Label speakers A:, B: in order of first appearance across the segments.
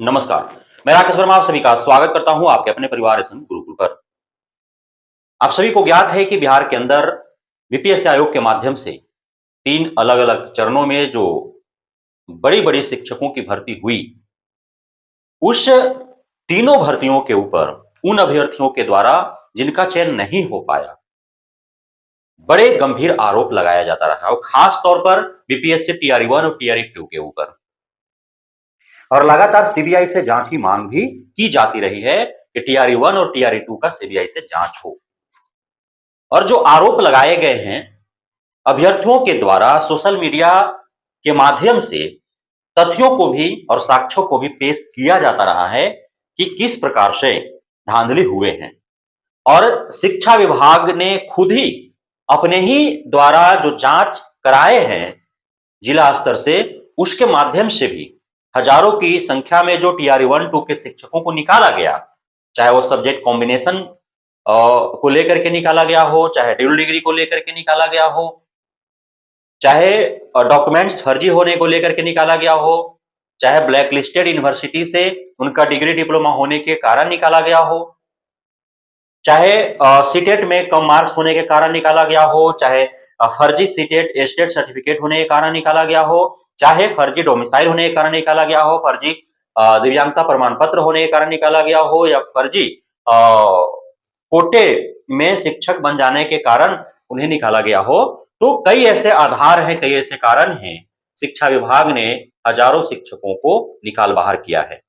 A: नमस्कार। मैं राकेश वर्मा आप सभी का स्वागत करता हूं आपके अपने परिवार एसएम गुरुकुल पर। आप सभी को ज्ञात है कि बिहार के अंदर बीपीएससी आयोग के माध्यम से 3 अलग-अलग चरणों में जो बड़ी-बड़ी शिक्षकों की भर्ती हुई, उस तीनों भर्तियों के ऊपर उन अभ्यर्थियों के द्वारा जिनका चयन नहीं हो पाया, बड़े गंभीर आरोप लगाया जाता रहा और खास तौर पर बीपीएससी टीआरई 1 और टीआरई 2 के ऊपर। और लगातार सीबीआई से जांच की मांग भी की जाती रही है कि टीआरई 1 और टीआरई 2 का सीबीआई से जांच हो। और जो आरोप लगाए गए हैं अभ्यर्थियों के द्वारा सोशल मीडिया के माध्यम से तथ्यों को भी और साक्ष्यों को भी पेश किया जाता रहा है कि किस प्रकार से धांधली हुए हैं। और शिक्षा विभाग ने खुद ही अपने ही द्वारा जो जांच कराए हैं जिला स्तर से, उसके माध्यम से भी हजारों की संख्या में जो टीआरई 1-2 के शिक्षकों को निकाला गया, चाहे वो सब्जेक्ट कॉम्बिनेशन को लेकर के निकाला गया हो, चाहे ड्यूल डिग्री को लेकर के निकाला गया हो, चाहे डॉक्यूमेंट्स फर्जी होने को लेकर के निकाला गया हो, चाहे ब्लैक लिस्टेड यूनिवर्सिटी से उनका डिग्री डिप्लोमा होने के कारण निकाला गया हो, चाहे सीटेट में कम मार्क्स होने के कारण निकाला गया हो, चाहे फर्जी सीटेट एस्टेट सर्टिफिकेट होने के कारण निकाला गया हो, चाहे फर्जी डोमिसाइल होने के कारण निकाला गया हो, फर्जी दिव्यांगता प्रमाण पत्र होने के कारण निकाला गया हो, या फर्जी कोटे में शिक्षक बन जाने के कारण उन्हें निकाला गया हो। तो कई ऐसे आधार हैं, कई ऐसे कारण हैं, शिक्षा विभाग ने हजारों शिक्षकों को निकाल बाहर किया है।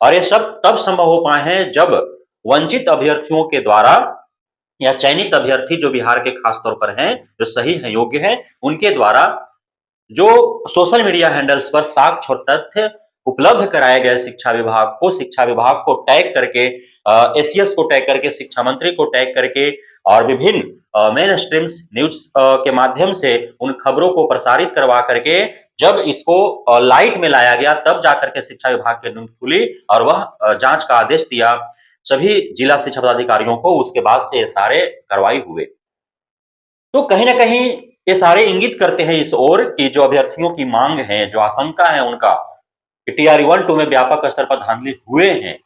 A: और ये सब तब संभव हो पाए हैं जब वंचित अभ्यर्थियों के द्वारा या चयनित अभ्यर्थी जो बिहार के खास तौर पर हैं, जो सही हैं, योग्य हैं, उनके द्वारा जो सोशल मीडिया हैंडल्स पर साक्ष्य और तथ्य उपलब्ध कराए गए शिक्षा विभाग को टैग करके, एसीएस को टैग करके, शिक्षा मंत्री को टैग करके और विभिन्न मेन स्ट्रीम्स न्यूज के माध्यम से उन खबरों को प्रसारित करवा करके जब इसको लाइट में लाया गया, तब जाकर के शिक्षा विभाग की नींद खुली और वह जांच का आदेश दिया सभी जिला शिक्षा पदाधिकारियों को। उसके बाद से सारे कार्रवाई हुए। तो कहीं ना कहीं ये सारे इंगित करते हैं इस ओर कि जो अभ्यर्थियों की मांग है, जो आशंका है उनका कि टीआरई 1-2 में व्यापक स्तर पर धांधली हुए हैं,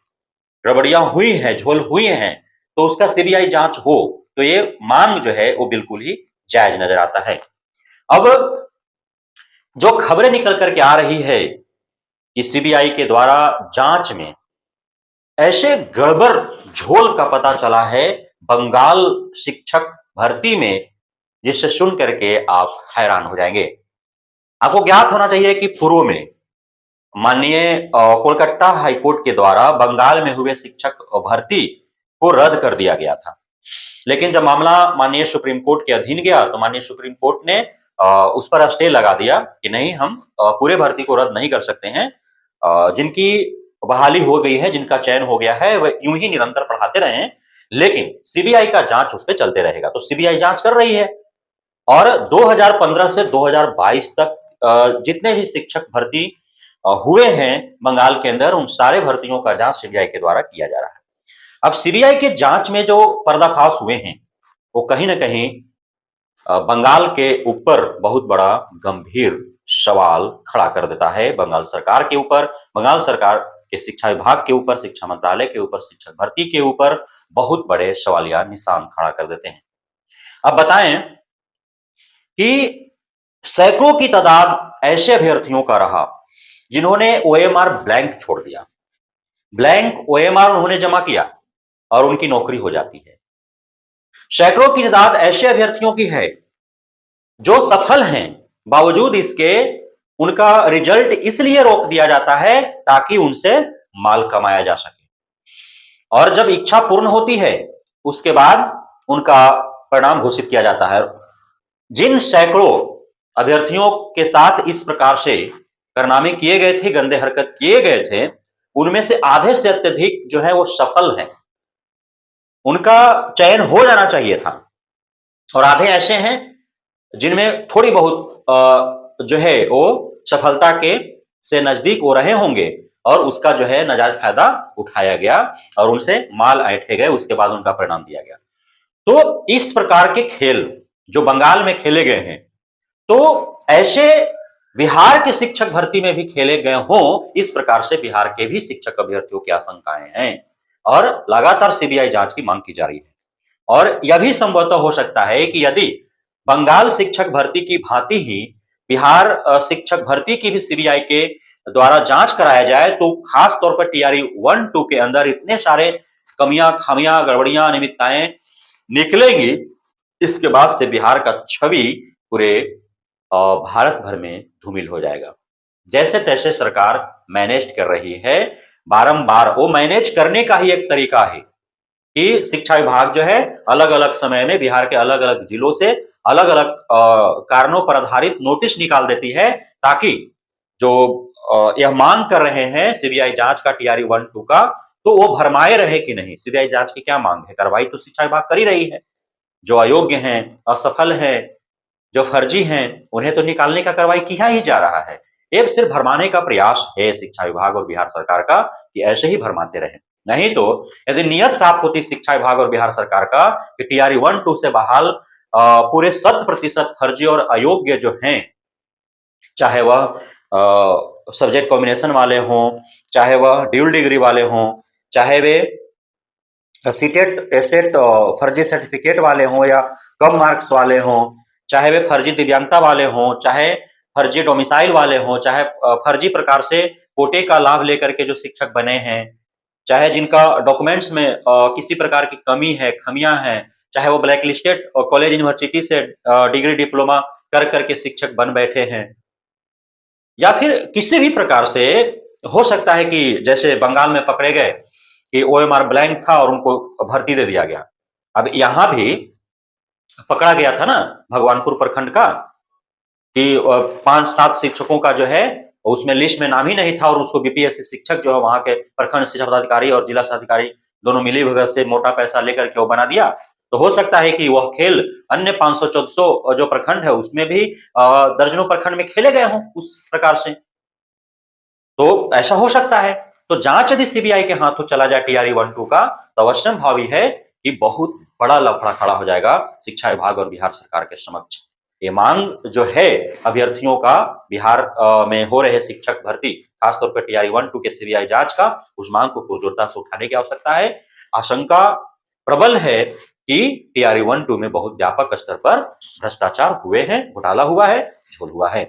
A: गड़बड़ियां हुई हैं, झोल हुए हैं, तो उसका सीबीआई जांच हो, तो ये मांग जो है वो बिल्कुल ही जायज नजर आता है। अब जो खबरें निकल करके आ रही है कि सीबीआई के द्वारा जांच में ऐसे गड़बड़ झोल का पता चला है बंगाल शिक्षक भर्ती में, जिससे सुन करके आप हैरान हो जाएंगे। आपको ज्ञात होना चाहिए कि पूर्व में माननीय कोलकाता हाईकोर्ट के द्वारा बंगाल में हुए शिक्षक भर्ती को रद्द कर दिया गया था। लेकिन जब मामला माननीय सुप्रीम कोर्ट के अधीन गया तो माननीय सुप्रीम कोर्ट ने उस पर स्टे लगा दिया कि नहीं, हम पूरे भर्ती को रद्द नहीं कर सकते हैं। जिनकी बहाली हो गई है, जिनका चयन हो गया है, वह यूं ही निरंतर पढ़ाते रहे, लेकिन सीबीआई का जांच उस पर चलते रहेगा। तो सीबीआई जांच कर रही है और 2015 से 2022 तक जितने भी शिक्षक भर्ती हुए हैं बंगाल के अंदर, उन सारे भर्तियों का जांच सीबीआई के द्वारा किया जा रहा है। अब सीबीआई के जांच में जो पर्दाफाश हुए हैं वो कहीं ना कहीं बंगाल के ऊपर बहुत बड़ा गंभीर सवाल खड़ा कर देता है। बंगाल सरकार के ऊपर, बंगाल सरकार के शिक्षा विभाग के ऊपर, शिक्षा मंत्रालय के ऊपर, शिक्षक भर्ती के ऊपर बहुत बड़े सवालिया निशान खड़ा कर देते हैं। अब बताएं कि सैकड़ों की तादाद ऐसे अभ्यर्थियों का रहा जिन्होंने ओएमआर ब्लैंक छोड़ दिया। ब्लैंक ओएमआर उन्होंने जमा किया और उनकी नौकरी हो जाती है। सैकड़ों की तादाद ऐसे अभ्यर्थियों की है जो सफल हैं, बावजूद इसके उनका रिजल्ट इसलिए रोक दिया जाता है ताकि उनसे माल कमाया जा सके। और जब इच्छा पूर्ण होती है उसके बाद उनका परिणाम घोषित किया जाता है। जिन सैकड़ों अभ्यर्थियों के साथ इस प्रकार से कारनामे किए गए थे, गंदे हरकत किए गए थे, उनमें से आधे से अत्यधिक जो है वो सफल हैं, उनका चयन हो जाना चाहिए था। और आधे ऐसे हैं जिनमें थोड़ी बहुत जो है वो सफलता के से नजदीक हो रहे होंगे और उसका जो है नाजायज फायदा उठाया गया और उनसे माल ऐंठे गए, उसके बाद उनका परिणाम दिया गया। तो इस प्रकार के खेल जो बंगाल में खेले गए हैं, तो ऐसे बिहार के शिक्षक भर्ती में भी खेले गए हों, इस प्रकार से बिहार के भी शिक्षक अभ्यर्थियों की आशंकाएं हैं और लगातार सीबीआई जांच की मांग की जा रही है। और यह भी संभवतः हो सकता है कि यदि बंगाल शिक्षक भर्ती की भांति ही बिहार शिक्षक भर्ती की भी सीबीआई के द्वारा जांच कराया जाए, तो खास तौर पर टीआरई 1-2 के अंदर इतने सारे कमियां, खामियां, गड़बड़ियां, अनियमितताएं निकलेंगी, इसके बाद से बिहार का छवि पूरे भारत भर में धूमिल हो जाएगा। जैसे तैसे सरकार मैनेज कर रही है, बारंबार वो मैनेज करने का ही एक तरीका है कि शिक्षा विभाग जो है अलग-अलग समय में बिहार के अलग-अलग जिलों से अलग-अलग कारणों पर आधारित नोटिस निकाल देती है, ताकि जो यह मांग कर रहे हैं सीबीआई जांच का, टीआरई 1-2 का, तो वो भरमाए रहे कि नहीं। सीबीआई जांच की क्या मांग है? कार्रवाई तो शिक्षा विभाग कर ही रही है। जो अयोग्य हैं, असफल हैं, जो फर्जी हैं, उन्हें तो निकालने का कार्रवाई किया ही जा रहा है। ये सिर्फ भरमाने का प्रयास है शिक्षा विभाग और बिहार सरकार का कि ऐसे ही भरमाते रहें। नहीं तो यदि नियत साफ होती शिक्षा विभाग और बिहार सरकार का कि टीआरई 1-2 से बहाल पूरे 100% फर्जी और अयोग्य जो हैं, चाहे वह सब्जेक्ट कॉम्बिनेशन वाले हों, चाहे वह ड्यूल डिग्री वाले हों, चाहे वे सीटेट एस्टेट फर्जी सर्टिफिकेट वाले हों या कम मार्क्स वाले हों, चाहे वे फर्जी दिव्यांगता वाले हों, चाहे फर्जी डोमिसाइल वाले हों, चाहे फर्जी प्रकार से कोटे का लाभ लेकर के जो शिक्षक बने हैं, चाहे जिनका डॉक्यूमेंट्स में किसी प्रकार की कमी है, खमियां हैं, चाहे वो ब्लैक लिस्टेड कॉलेज यूनिवर्सिटी से डिग्री डिप्लोमा कर करके शिक्षक बन बैठे हैं, या फिर किसी भी प्रकार से हो सकता है कि जैसे बंगाल में पकड़े गए कि ओएमआर ब्लैंक था और उनको भर्ती दे दिया गया। अब यहाँ भी पकड़ा गया था ना भगवानपुर प्रखंड का कि 5-7 शिक्षकों का जो है उसमें लिस्ट में नाम ही नहीं था और उसको बीपीएससी शिक्षक जो है वहां के प्रखंड शिक्षा पदाधिकारी और जिला शिक्षा अधिकारी दोनों मिली भगत से मोटा पैसा लेकर के वो बना दिया। तो हो सकता है कि वह खेल अन्य 500-400 जो प्रखंड है उसमें भी दर्जनों प्रखंड में खेले गए हों उस प्रकार से। तो ऐसा हो सकता है। तो जांच यदि सीबीआई के हाथों चला जाए टीआरई 1-2 का, तो अवश्यम भावी है कि बहुत बड़ा लफड़ा खड़ा हो जाएगा शिक्षा विभाग और बिहार सरकार के समक्ष। ये मांग जो है अभ्यर्थियों का बिहार में हो रहे शिक्षक भर्ती, खासतौर पर टीआरई 1-2 के सीबीआई जांच का, उस मांग को पुरजोरता से उठाने की आवश्यकता है। आशंका प्रबल है कि टीआरई 1-2 में बहुत व्यापक स्तर पर भ्रष्टाचार हुए हैं, घोटाला हुआ है, झोल हुआ है।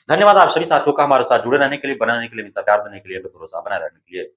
A: धन्यवाद आप सभी साथियों का हमारे साथ जुड़े रहने के लिए, बने रहने के लिए, मित्रता प्यार देने के लिए, भरोसा बनाए रहने के लिए।